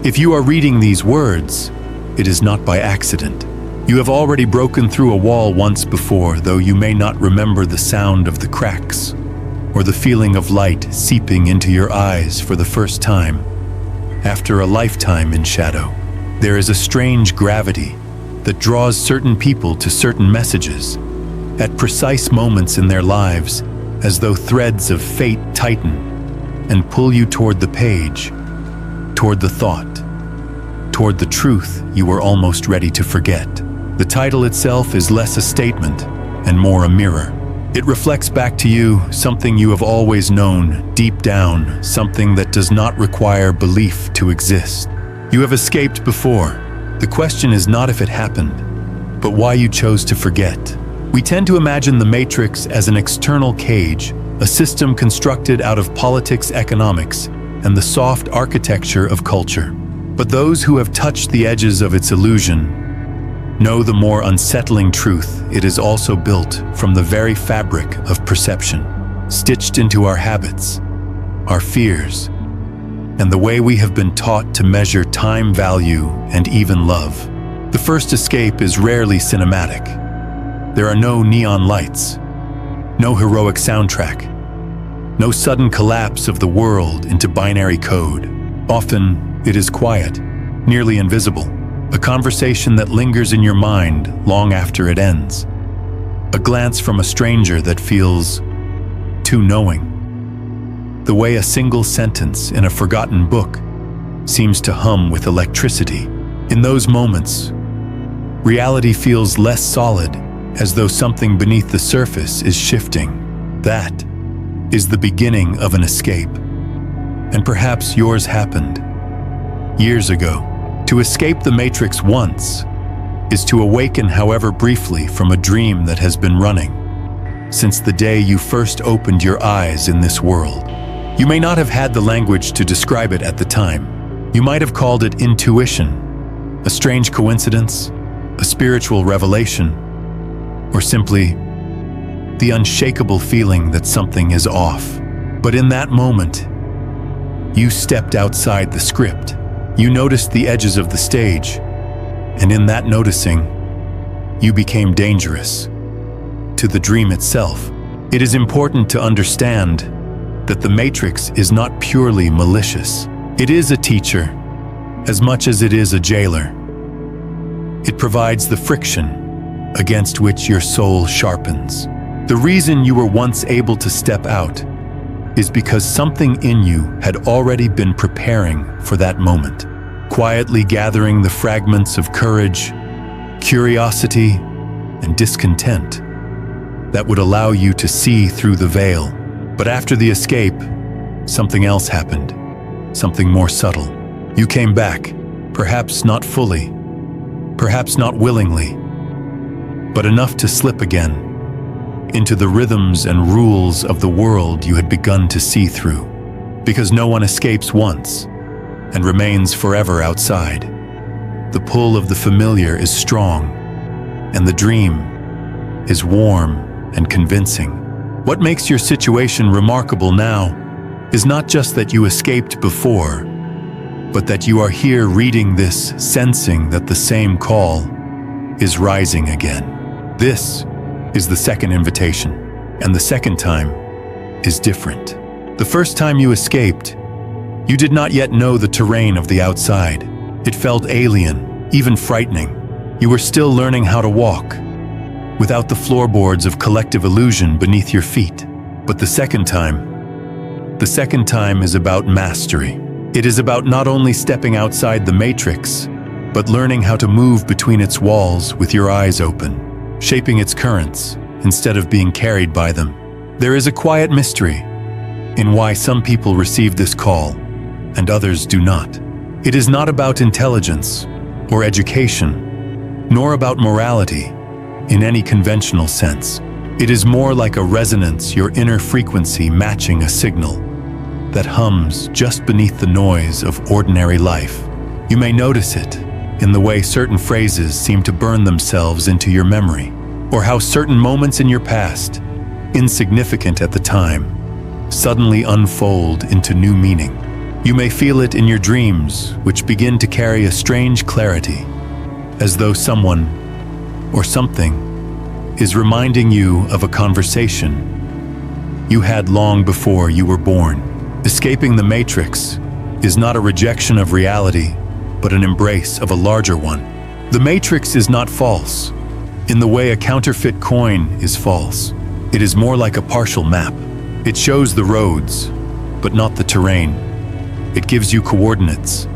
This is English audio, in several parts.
If you are reading these words, it is not by accident. You have already broken through a wall once before, though you may not remember the sound of the cracks or the feeling of light seeping into your eyes for the first time. After a lifetime in shadow, there is a strange gravity that draws certain people to certain messages at precise moments in their lives, as though threads of fate tighten and pull you toward the page, toward the thought, toward the truth you were almost ready to forget. The title itself is less a statement and more a mirror. It reflects back to you something you have always known deep down, something that does not require belief to exist. You have escaped before. The question is not if it happened, but why you chose to forget. We tend to imagine the Matrix as an external cage, a system constructed out of politics, economics, and the soft architecture of culture. But those who have touched the edges of its illusion know the more unsettling truth. It is also built from the very fabric of perception, stitched into our habits, our fears, and the way we have been taught to measure time, value, and even love. The first escape is rarely cinematic. There are no neon lights, no heroic soundtrack, no sudden collapse of the world into binary code. Often, it is quiet, nearly invisible, a conversation that lingers in your mind long after it ends, a glance from a stranger that feels too knowing, the way a single sentence in a forgotten book seems to hum with electricity. In those moments, reality feels less solid, as though something beneath the surface is shifting. That is the beginning of an escape. And perhaps yours happened years ago. To escape the Matrix once is to awaken, however briefly, from a dream that has been running since the day you first opened your eyes in this world. You may not have had the language to describe it at the time. You might have called it intuition, a strange coincidence, a spiritual revelation, or simply the unshakable feeling that something is off. But in that moment, you stepped outside the script. You noticed the edges of the stage, and in that noticing, you became dangerous to the dream itself. It is important to understand that the Matrix is not purely malicious. It is a teacher, as much as it is a jailer. It provides the friction against which your soul sharpens. The reason you were once able to step out is because something in you had already been preparing for that moment, quietly gathering the fragments of courage, curiosity, and discontent that would allow you to see through the veil. But after the escape, something else happened, something more subtle. You came back, perhaps not fully, perhaps not willingly, but enough to slip again into the rhythms and rules of the world you had begun to see through. Because no one escapes once and remains forever outside. The pull of the familiar is strong, and the dream is warm and convincing. What makes your situation remarkable now is not just that you escaped before, but that you are here reading this, sensing that the same call is rising again. This is the second invitation, and the second time is different. The first time you escaped, you did not yet know the terrain of the outside. It felt alien, even frightening. You were still learning how to walk, without the floorboards of collective illusion beneath your feet. But the second time is about mastery. It is about not only stepping outside the Matrix, but learning how to move between its walls with your eyes open, shaping its currents instead of being carried by them. There is a quiet mystery in why some people receive this call and others do not. It is not about intelligence or education, nor about morality in any conventional sense. It is more like a resonance, your inner frequency matching a signal that hums just beneath the noise of ordinary life. You may notice it in the way certain phrases seem to burn themselves into your memory, or how certain moments in your past, insignificant at the time, suddenly unfold into new meaning. You may feel it in your dreams, which begin to carry a strange clarity, as though someone or something is reminding you of a conversation you had long before you were born. Escaping the matrix is not a rejection of reality, but an embrace of a larger one. The matrix is not false, in the way a counterfeit coin is false. It is more like a partial map. It shows the roads, but not the terrain. It gives you coordinates,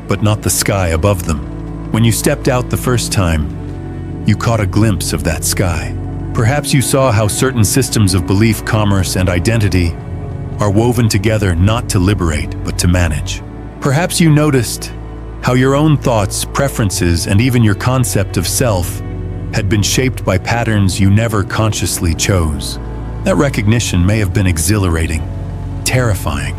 but not the sky above them. When you stepped out the first time, you caught a glimpse of that sky. Perhaps you saw how certain systems of belief, commerce, and identity are woven together not to liberate, but to manage. Perhaps you noticed how your own thoughts, preferences, and even your concept of self had been shaped by patterns you never consciously chose. That recognition may have been exhilarating, terrifying,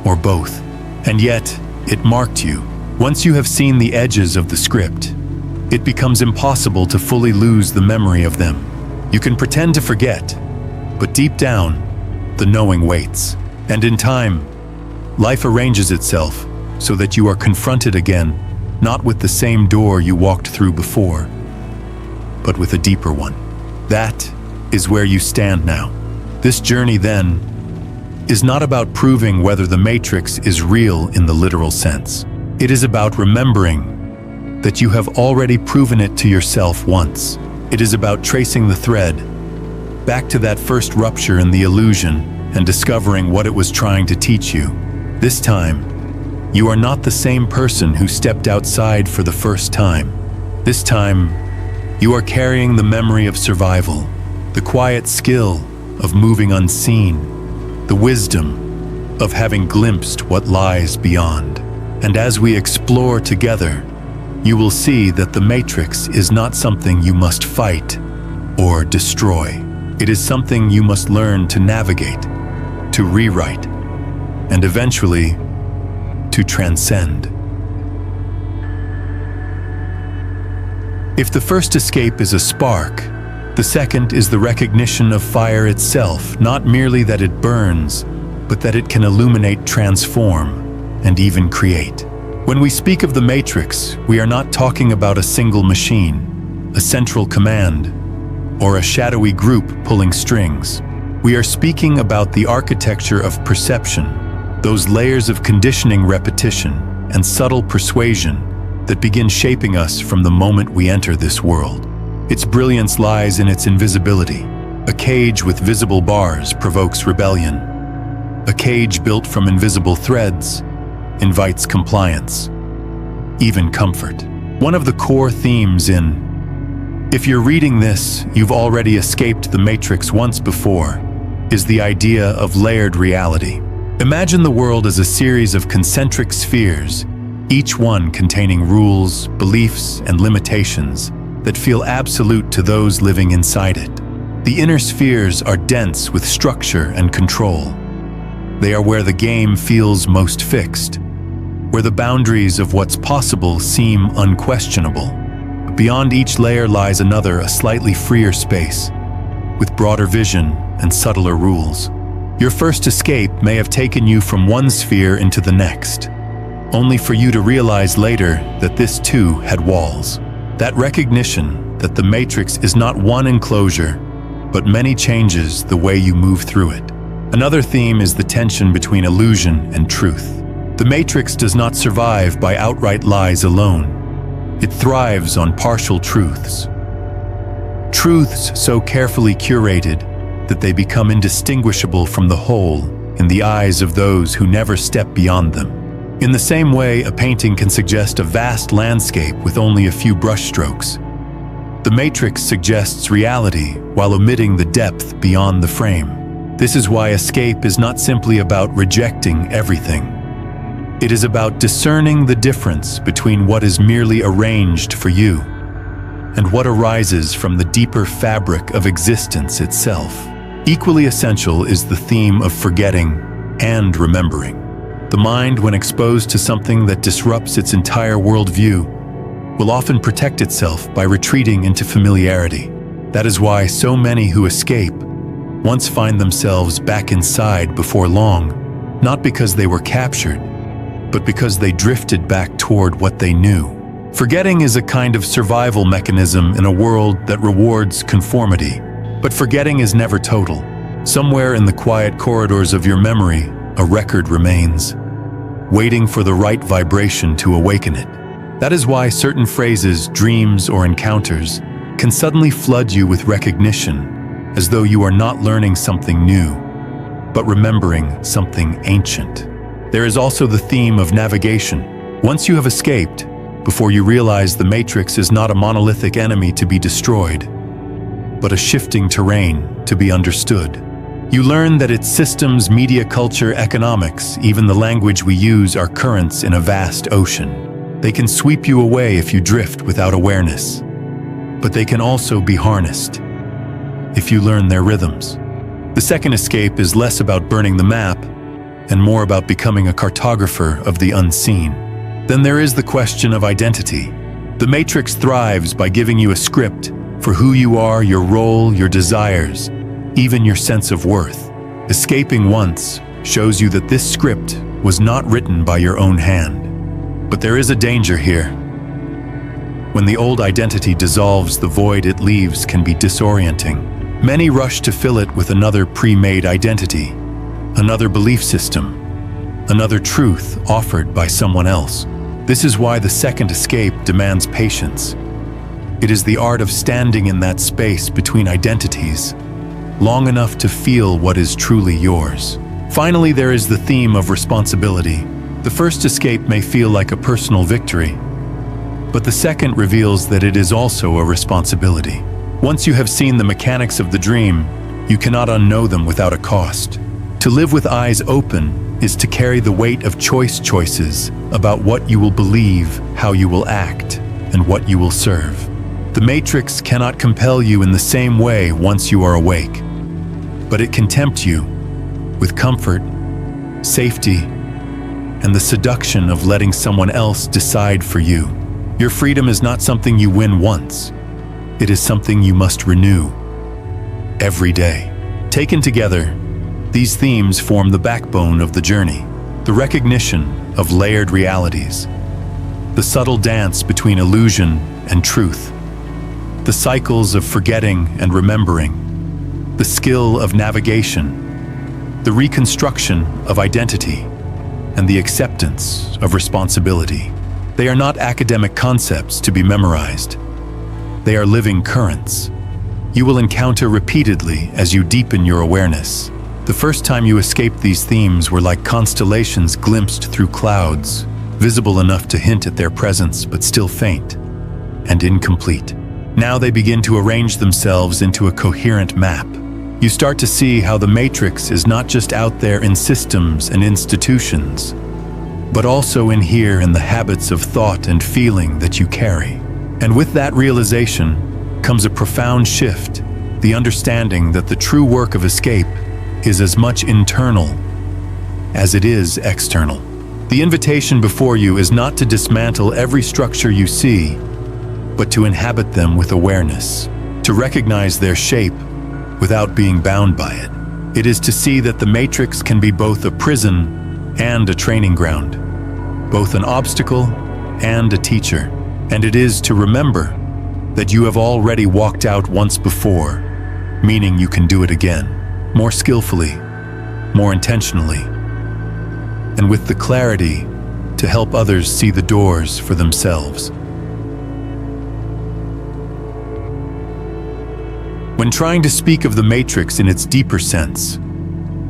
or both. And yet, it marked you. Once you have seen the edges of the script, it becomes impossible to fully lose the memory of them. You can pretend to forget, but deep down, the knowing waits. And in time, life arranges itself so that you are confronted again, not with the same door you walked through before, but with a deeper one. That is where you stand now. This journey, then, is not about proving whether the matrix is real in the literal sense. It is about remembering that you have already proven it to yourself once. It is about tracing the thread back to that first rupture in the illusion and discovering what it was trying to teach you. This time, you are not the same person who stepped outside for the first time. This time, you are carrying the memory of survival, the quiet skill of moving unseen, the wisdom of having glimpsed what lies beyond. And as we explore together, you will see that the matrix is not something you must fight or destroy. It is something you must learn to navigate, to rewrite, and eventually to transcend. If the first escape is a spark, the second is the recognition of fire itself, not merely that it burns, but that it can illuminate, transform, and even create. When we speak of the matrix, we are not talking about a single machine, a central command, or a shadowy group pulling strings. We are speaking about the architecture of perception, those layers of conditioning, repetition, and subtle persuasion that begin shaping us from the moment we enter this world. Its brilliance lies in its invisibility. A cage with visible bars provokes rebellion. A cage built from invisible threads invites compliance, even comfort. One of the core themes in "If you're reading this, you've already escaped the matrix once before" is the idea of layered reality. Imagine the world as a series of concentric spheres, each one containing rules, beliefs, and limitations that feel absolute to those living inside it. The inner spheres are dense with structure and control. They are where the game feels most fixed, where the boundaries of what's possible seem unquestionable. But beyond each layer lies another, a slightly freer space, with broader vision and subtler rules. Your first escape may have taken you from one sphere into the next, only for you to realize later that this too had walls. That recognition that the matrix is not one enclosure, but many changes the way you move through it. Another theme is the tension between illusion and truth. The matrix does not survive by outright lies alone. It thrives on partial truths. Truths so carefully curated that they become indistinguishable from the whole in the eyes of those who never step beyond them. In the same way, a painting can suggest a vast landscape with only a few brushstrokes. The matrix suggests reality while omitting the depth beyond the frame. This is why escape is not simply about rejecting everything. It is about discerning the difference between what is merely arranged for you and what arises from the deeper fabric of existence itself. Equally essential is the theme of forgetting and remembering. The mind, when exposed to something that disrupts its entire worldview, will often protect itself by retreating into familiarity. That is why so many who escape once find themselves back inside before long, not because they were captured, but because they drifted back toward what they knew. Forgetting is a kind of survival mechanism in a world that rewards conformity. But forgetting is never total. Somewhere in the quiet corridors of your memory, a record remains, waiting for the right vibration to awaken it. That is why certain phrases, dreams, or encounters can suddenly flood you with recognition, as though you are not learning something new, but remembering something ancient. There is also the theme of navigation. Once you have escaped, before you realize the Matrix is not a monolithic enemy to be destroyed, but a shifting terrain to be understood. You learn that its systems, media, culture, economics, even the language we use are currents in a vast ocean. They can sweep you away if you drift without awareness, but they can also be harnessed if you learn their rhythms. The second escape is less about burning the map and more about becoming a cartographer of the unseen. Then there is the question of identity. The Matrix thrives by giving you a script for who you are, your role, your desires, even your sense of worth. Escaping once shows you that this script was not written by your own hand. But there is a danger here. When the old identity dissolves, the void it leaves can be disorienting. Many rush to fill it with another pre-made identity, another belief system, another truth offered by someone else. This is why the second escape demands patience. It is the art of standing in that space between identities, long enough to feel what is truly yours. Finally, there is the theme of responsibility. The first escape may feel like a personal victory, but the second reveals that it is also a responsibility. Once you have seen the mechanics of the dream, you cannot unknow them without a cost. To live with eyes open is to carry the weight of choices about what you will believe, how you will act, and what you will serve. The Matrix cannot compel you in the same way once you are awake, but it can tempt you with comfort, safety, and the seduction of letting someone else decide for you. Your freedom is not something you win once. It is something you must renew every day. Taken together, these themes form the backbone of the journey, the recognition of layered realities, the subtle dance between illusion and truth, the cycles of forgetting and remembering, the skill of navigation, the reconstruction of identity, and the acceptance of responsibility. They are not academic concepts to be memorized. They are living currents you will encounter repeatedly as you deepen your awareness. The first time you escaped, these themes were like constellations glimpsed through clouds, visible enough to hint at their presence but still faint and incomplete. Now they begin to arrange themselves into a coherent map. You start to see how the Matrix is not just out there in systems and institutions, but also in here in the habits of thought and feeling that you carry. And with that realization comes a profound shift, the understanding that the true work of escape is as much internal as it is external. The invitation before you is not to dismantle every structure you see, but to inhabit them with awareness, to recognize their shape without being bound by it. It is to see that the Matrix can be both a prison and a training ground, both an obstacle and a teacher. And it is to remember that you have already walked out once before, meaning you can do it again, more skillfully, more intentionally, and with the clarity to help others see the doors for themselves. When trying to speak of the Matrix in its deeper sense,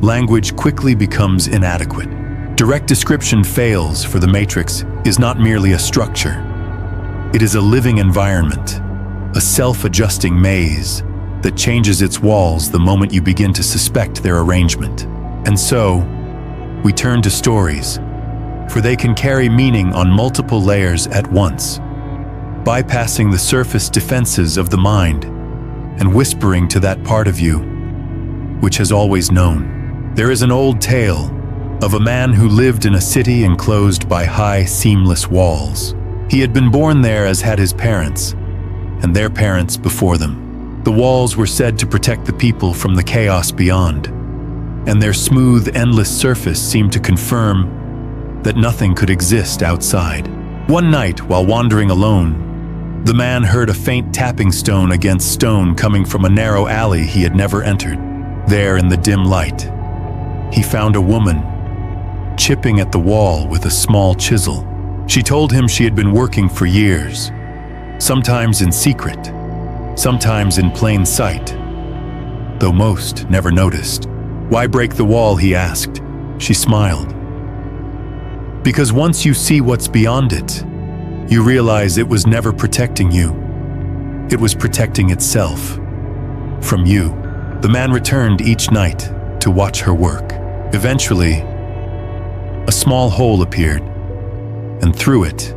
language quickly becomes inadequate. Direct description fails, for the Matrix is not merely a structure. It is a living environment, a self-adjusting maze that changes its walls the moment you begin to suspect their arrangement. And so, we turn to stories, for they can carry meaning on multiple layers at once, bypassing the surface defenses of the mind and whispering to that part of you which has always known. There is an old tale of a man who lived in a city enclosed by high, seamless walls. He had been born there, as had his parents, and their parents before them. The walls were said to protect the people from the chaos beyond. and their smooth, endless surface seemed to confirm that nothing could exist outside. One night, while wandering alone, the man heard a faint tapping stone against stone coming from a narrow alley he had never entered. There, in the dim light, he found a woman chipping at the wall with a small chisel. She told him she had been working for years, sometimes in secret, sometimes in plain sight, though most never noticed. "Why break the wall?" he asked. She smiled. "Because once you see what's beyond it, you realize it was never protecting you. It was protecting itself from you." The man returned each night to watch her work. Eventually, a small hole appeared, and through it,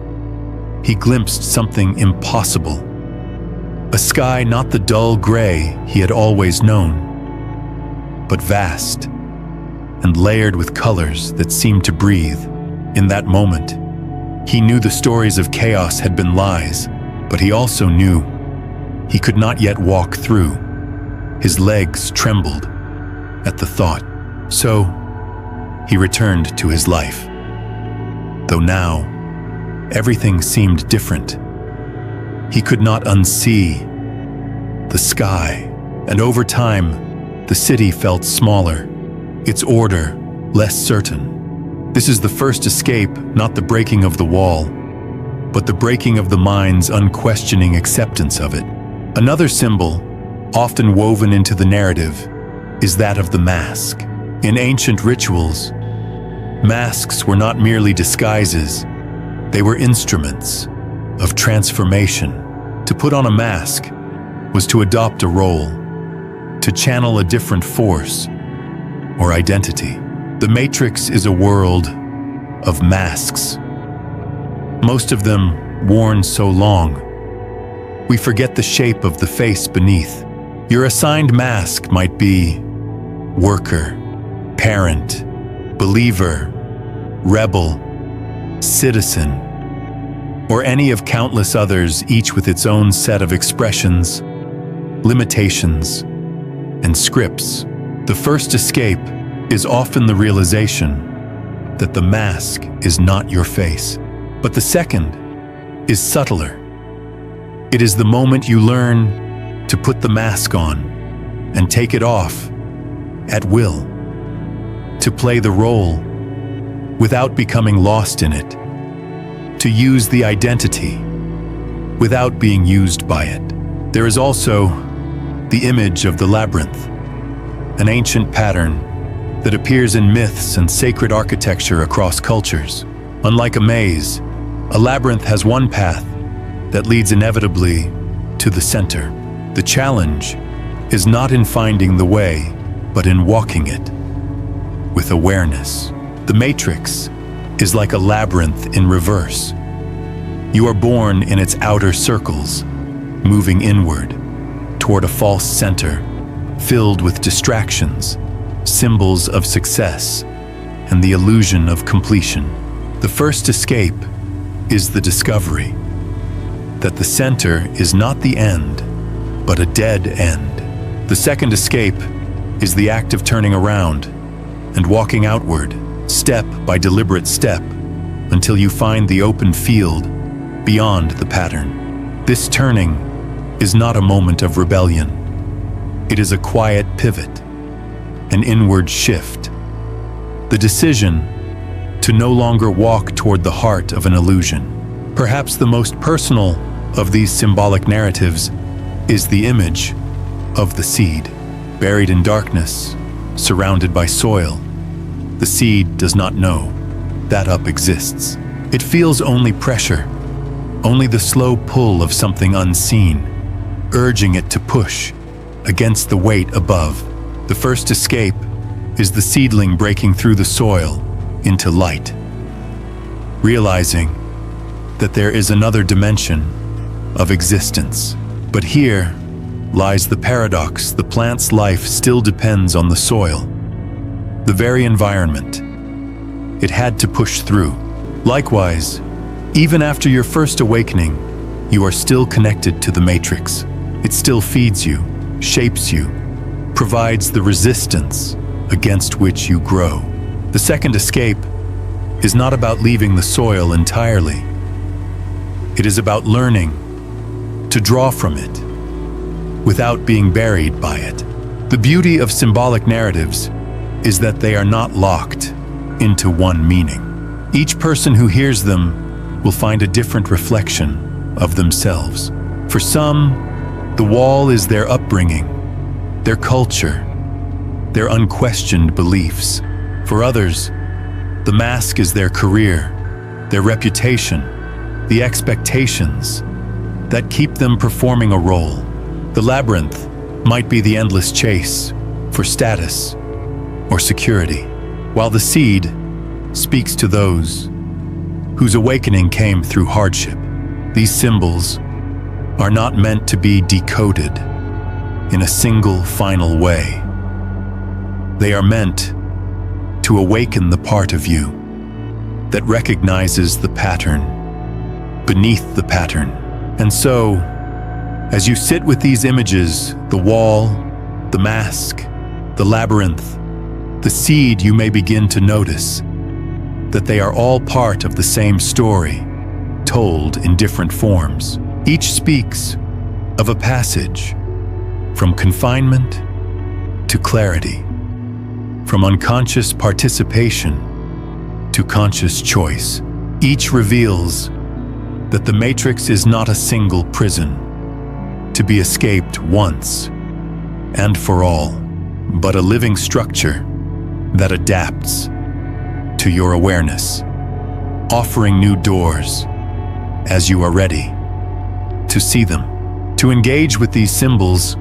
he glimpsed something impossible. A sky not the dull gray he had always known, but vast and layered with colors that seemed to breathe. In that moment, he knew the stories of chaos had been lies, but he also knew he could not yet walk through. His legs trembled at the thought. So, he returned to his life. Though now, everything seemed different. He could not unsee the sky, and over time, the city felt smaller, its order less certain. This is the first escape, not the breaking of the wall, but the breaking of the mind's unquestioning acceptance of it. Another symbol, often woven into the narrative, is that of the mask. In ancient rituals, masks were not merely disguises, they were instruments of transformation. To put on a mask was to adopt a role, to channel a different force or identity. The Matrix is a world of masks, most of them worn so long, we forget the shape of the face beneath. Your assigned mask might be worker, parent, believer, rebel, citizen, or any of countless others, each with its own set of expressions, limitations, and scripts. The first escape is often the realization that the mask is not your face. But the second is subtler. It is the moment you learn to put the mask on and take it off at will, to play the role without becoming lost in it, to use the identity without being used by it. There is also the image of the labyrinth, an ancient pattern that appears in myths and sacred architecture across cultures. Unlike a maze, a labyrinth has one path that leads inevitably to the center. The challenge is not in finding the way, but in walking it with awareness. The Matrix is like a labyrinth in reverse. You are born in its outer circles, moving inward toward a false center filled with distractions, symbols of success, and the illusion of completion. The first escape is the discovery that the center is not the end, but a dead end. The second escape is the act of turning around and walking outward, step by deliberate step, until you find the open field beyond the pattern. This turning is not a moment of rebellion. It is a quiet pivot, an inward shift, the decision to no longer walk toward the heart of an illusion. Perhaps the most personal of these symbolic narratives is the image of the seed. Buried in darkness, surrounded by soil, the seed does not know that up exists. It feels only pressure, only the slow pull of something unseen, urging it to push against the weight above. The first escape is the seedling breaking through the soil into light, realizing that there is another dimension of existence. But here lies the paradox: the plant's life still depends on the soil, the very environment it had to push through. Likewise, even after your first awakening, you are still connected to the Matrix. It still feeds you, shapes you, provides the resistance against which you grow. The second escape is not about leaving the soil entirely. It is about learning to draw from it without being buried by it. The beauty of symbolic narratives is that they are not locked into one meaning. Each person who hears them will find a different reflection of themselves. For some, the wall is their upbringing, their culture, their unquestioned beliefs. For others, the mask is their career, their reputation, the expectations that keep them performing a role. The labyrinth might be the endless chase for status or security, while the seed speaks to those whose awakening came through hardship. These symbols are not meant to be decoded in a single final way. They are meant to awaken the part of you that recognizes the pattern beneath the pattern. And so, as you sit with these images, the wall, the mask, the labyrinth, the seed, you may begin to notice that they are all part of the same story, told in different forms. Each speaks of a passage from confinement to clarity, from unconscious participation to conscious choice. Each reveals that the matrix is not a single prison to be escaped once and for all, but a living structure that adapts to your awareness, offering new doors as you are ready to see them. To engage with these symbols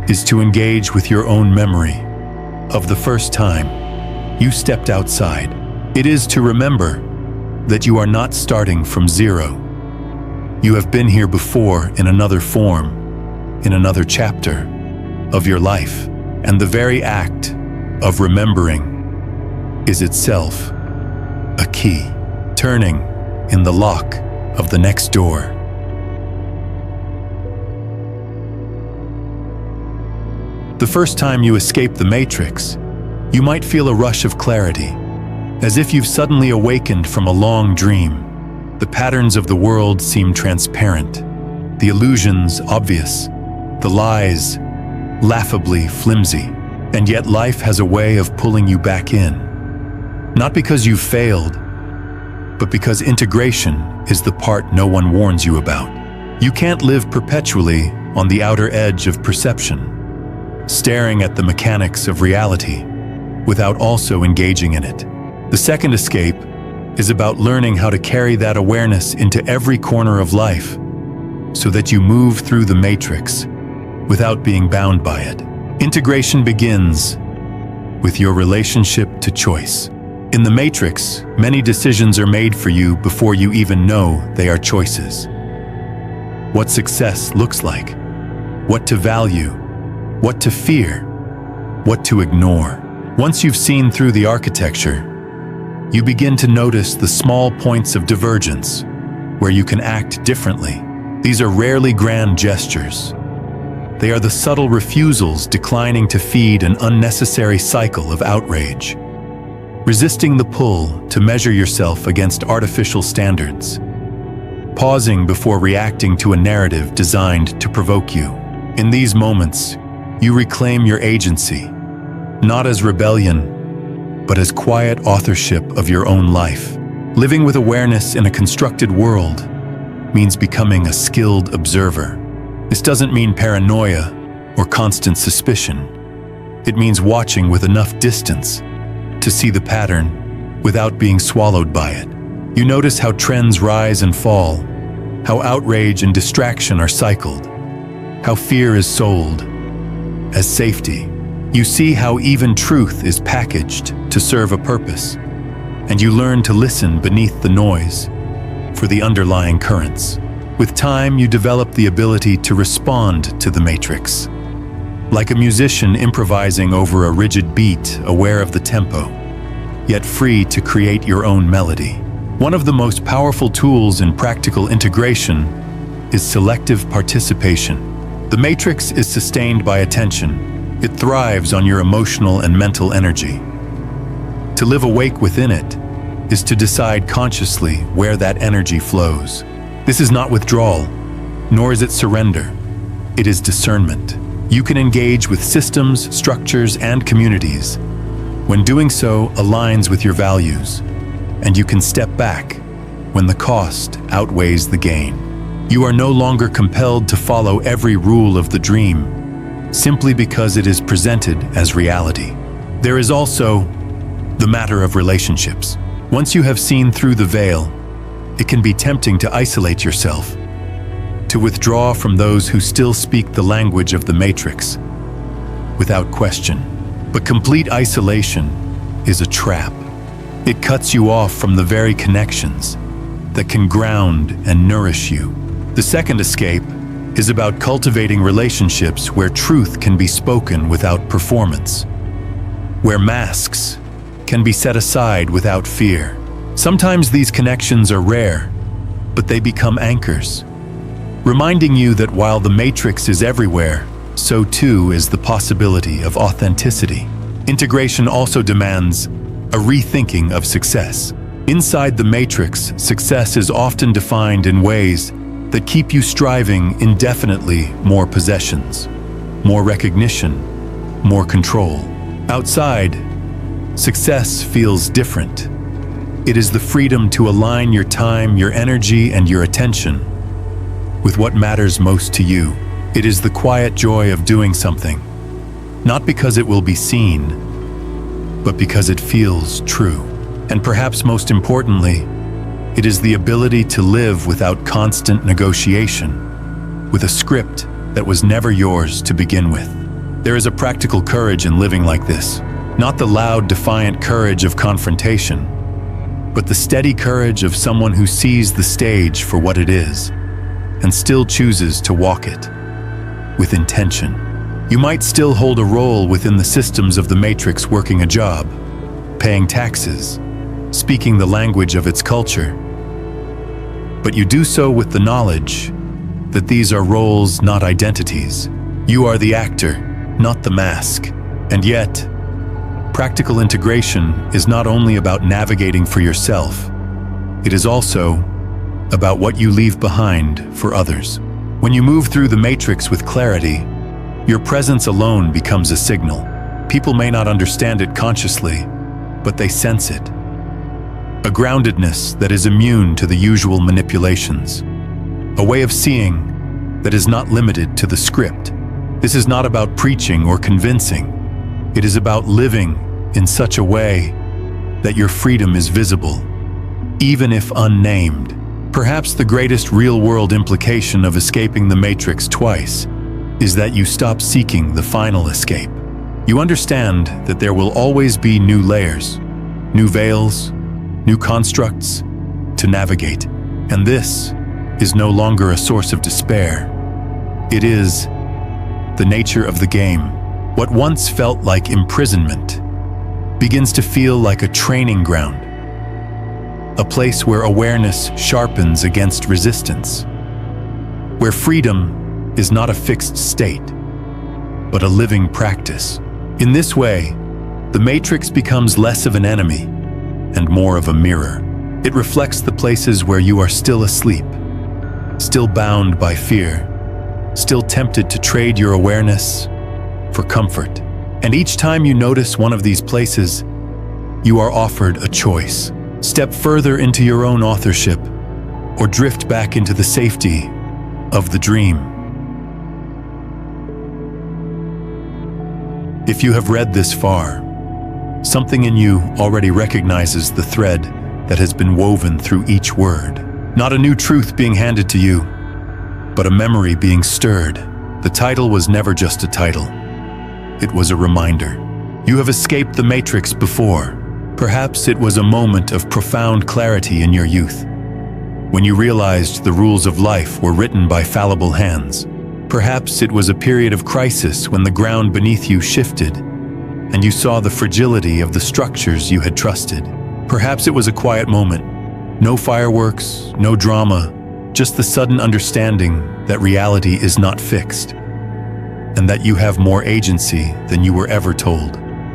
is to engage with your own memory of the first time you stepped outside. It is to remember that you are not starting from zero. You have been here before in another form, in another chapter of your life, and the very act of remembering is itself a key, turning in the lock of the next door. The first time you escape the matrix, you might feel a rush of clarity, as if you've suddenly awakened from a long dream. The patterns of the world seem transparent, the illusions obvious, the lies laughably flimsy, and yet life has a way of pulling you back in. Not because you've failed, but because integration is the part no one warns you about. You can't live perpetually on the outer edge of perception, staring at the mechanics of reality without also engaging in it. The second escape is about learning how to carry that awareness into every corner of life so that you move through the matrix without being bound by it. Integration begins with your relationship to choice. In the matrix, many decisions are made for you before you even know they are choices. What success looks like, what to value, what to fear, what to ignore. Once you've seen through the architecture, you begin to notice the small points of divergence where you can act differently. These are rarely grand gestures. They are the subtle refusals declining to feed an unnecessary cycle of outrage, resisting the pull to measure yourself against artificial standards, pausing before reacting to a narrative designed to provoke you. In these moments, you reclaim your agency, not as rebellion, but as quiet authorship of your own life. Living with awareness in a constructed world means becoming a skilled observer. This doesn't mean paranoia or constant suspicion. It means watching with enough distance to see the pattern without being swallowed by it. You notice how trends rise and fall, how outrage and distraction are cycled, how fear is sold as safety. You see how even truth is packaged to serve a purpose, and you learn to listen beneath the noise for the underlying currents. With time, you develop the ability to respond to the matrix, like a musician improvising over a rigid beat, aware of the tempo, yet free to create your own melody. One of the most powerful tools in practical integration is selective participation. The matrix is sustained by attention. It thrives on your emotional and mental energy. To live awake within it is to decide consciously where that energy flows. This is not withdrawal, nor is it surrender. It is discernment. You can engage with systems, structures, and communities when doing so aligns with your values, and you can step back when the cost outweighs the gain. You are no longer compelled to follow every rule of the dream, simply because it is presented as reality. There is also the matter of relationships. Once you have seen through the veil, it can be tempting to isolate yourself, to withdraw from those who still speak the language of the Matrix, without question. But complete isolation is a trap. It cuts you off from the very connections that can ground and nourish you. The second escape is about cultivating relationships where truth can be spoken without performance, where masks can be set aside without fear. Sometimes these connections are rare, but they become anchors, reminding you that while the Matrix is everywhere, so too is the possibility of authenticity. Integration also demands a rethinking of success. Inside the Matrix, success is often defined in ways that keep you striving indefinitely: more possessions, more recognition, more control. Outside, success feels different. It is the freedom to align your time, your energy, and your attention with what matters most to you. It is the quiet joy of doing something, not because it will be seen, but because it feels true. And perhaps most importantly, it is the ability to live without constant negotiation, with a script that was never yours to begin with. There is a practical courage in living like this, not the loud, defiant courage of confrontation, but the steady courage of someone who sees the stage for what it is and still chooses to walk it with intention. You might still hold a role within the systems of the Matrix, working a job, paying taxes, speaking the language of its culture. But you do so with the knowledge that these are roles, not identities. You are the actor, not the mask. And yet, practical integration is not only about navigating for yourself, it is also about what you leave behind for others. When you move through the Matrix with clarity, your presence alone becomes a signal. People may not understand it consciously, but they sense it. A groundedness that is immune to the usual manipulations. A way of seeing that is not limited to the script. This is not about preaching or convincing. It is about living in such a way that your freedom is visible, even if unnamed. Perhaps the greatest real-world implication of escaping the Matrix twice is that you stop seeking the final escape. You understand that there will always be new layers, new veils, new constructs to navigate. And this is no longer a source of despair. It is the nature of the game. What once felt like imprisonment begins to feel like a training ground, a place where awareness sharpens against resistance, where freedom is not a fixed state, but a living practice. In this way, the Matrix becomes less of an enemy and more of a mirror. It reflects the places where you are still asleep, still bound by fear, still tempted to trade your awareness for comfort. And each time you notice one of these places, you are offered a choice. Step further into your own authorship, or drift back into the safety of the dream. If you have read this far, something in you already recognizes the thread that has been woven through each word. Not a new truth being handed to you, but a memory being stirred. The title was never just a title. It was a reminder. You have escaped the Matrix before. Perhaps it was a moment of profound clarity in your youth, when you realized the rules of life were written by fallible hands. Perhaps it was a period of crisis when the ground beneath you shifted, and you saw the fragility of the structures you had trusted. Perhaps it was a quiet moment. No fireworks, no drama, just the sudden understanding that reality is not fixed. and that you have more agency than you were ever told.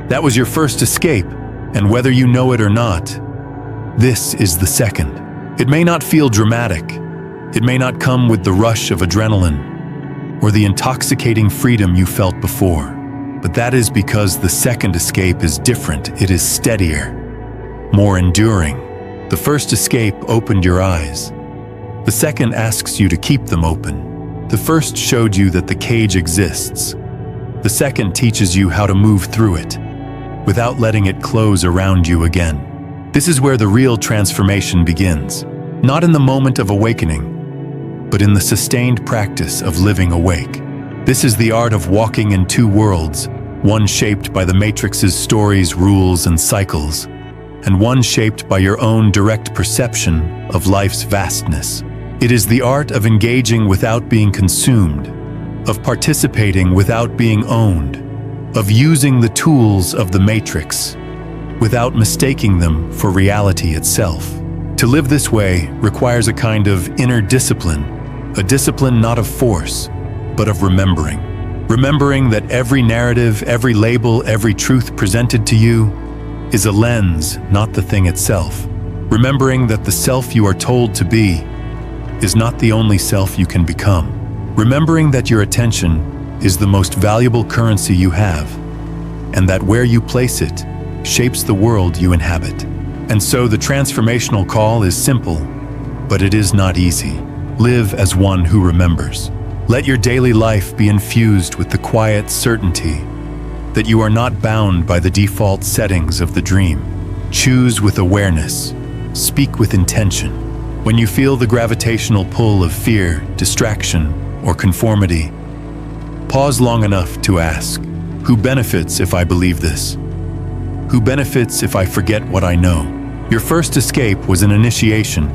That was your first escape, and whether you know it or not, this is the second. It may not feel dramatic. It may not come with the rush of adrenaline or the intoxicating freedom you felt before. But that is because the second escape is different. It is steadier, more enduring. The first escape opened your eyes. The second asks you to keep them open. The first showed you that the cage exists. The second teaches you how to move through it, without letting it close around you again. This is where the real transformation begins, not in the moment of awakening, but in the sustained practice of living awake. This is the art of walking in two worlds, one shaped by the Matrix's stories, rules, and cycles, and one shaped by your own direct perception of life's vastness. It is the art of engaging without being consumed, of participating without being owned, of using the tools of the Matrix without mistaking them for reality itself. To live this way requires a kind of inner discipline, a discipline not of force, but of remembering. Remembering that every narrative, every label, every truth presented to you is a lens, not the thing itself. Remembering that the self you are told to be is not the only self you can become. Remembering that your attention is the most valuable currency you have, and that where you place it shapes the world you inhabit. And so the transformational call is simple, but it is not easy. Live as one who remembers. Let your daily life be infused with the quiet certainty that you are not bound by the default settings of the dream. Choose with awareness. Speak with intention. When you feel the gravitational pull of fear, distraction, or conformity, pause long enough to ask, who benefits if I believe this? Who benefits if I forget what I know? Your first escape was an initiation.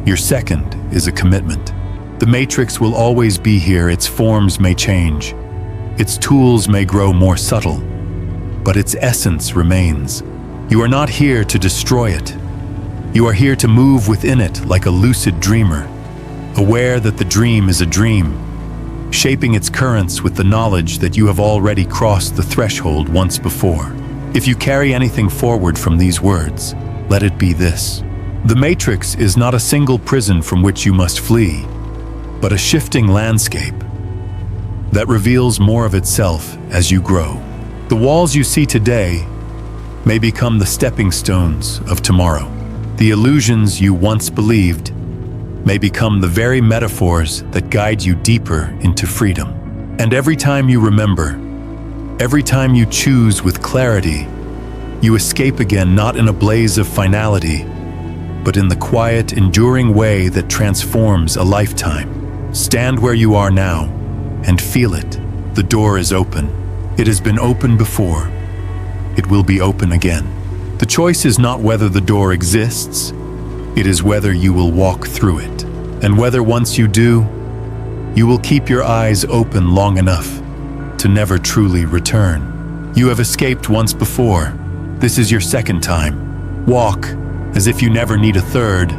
Your second is a commitment. The Matrix will always be here. Its forms may change. Its tools may grow more subtle, but its essence remains. You are not here to destroy it. You are here to move within it like a lucid dreamer, aware that the dream is a dream, shaping its currents with the knowledge that you have already crossed the threshold once before. If you carry anything forward from these words, let it be this. The Matrix is not a single prison from which you must flee, but a shifting landscape that reveals more of itself as you grow. The walls you see today may become the stepping stones of tomorrow. The illusions you once believed may become the very metaphors that guide you deeper into freedom. And every time you remember, every time you choose with clarity, you escape again, not in a blaze of finality, but in the quiet, enduring way that transforms a lifetime. Stand where you are now and feel it. The door is open. It has been open before. It will be open again. The choice is not whether the door exists, it is whether you will walk through it. And whether once you do, you will keep your eyes open long enough to never truly return. You have escaped once before. This is your second time. Walk as if you never need a third.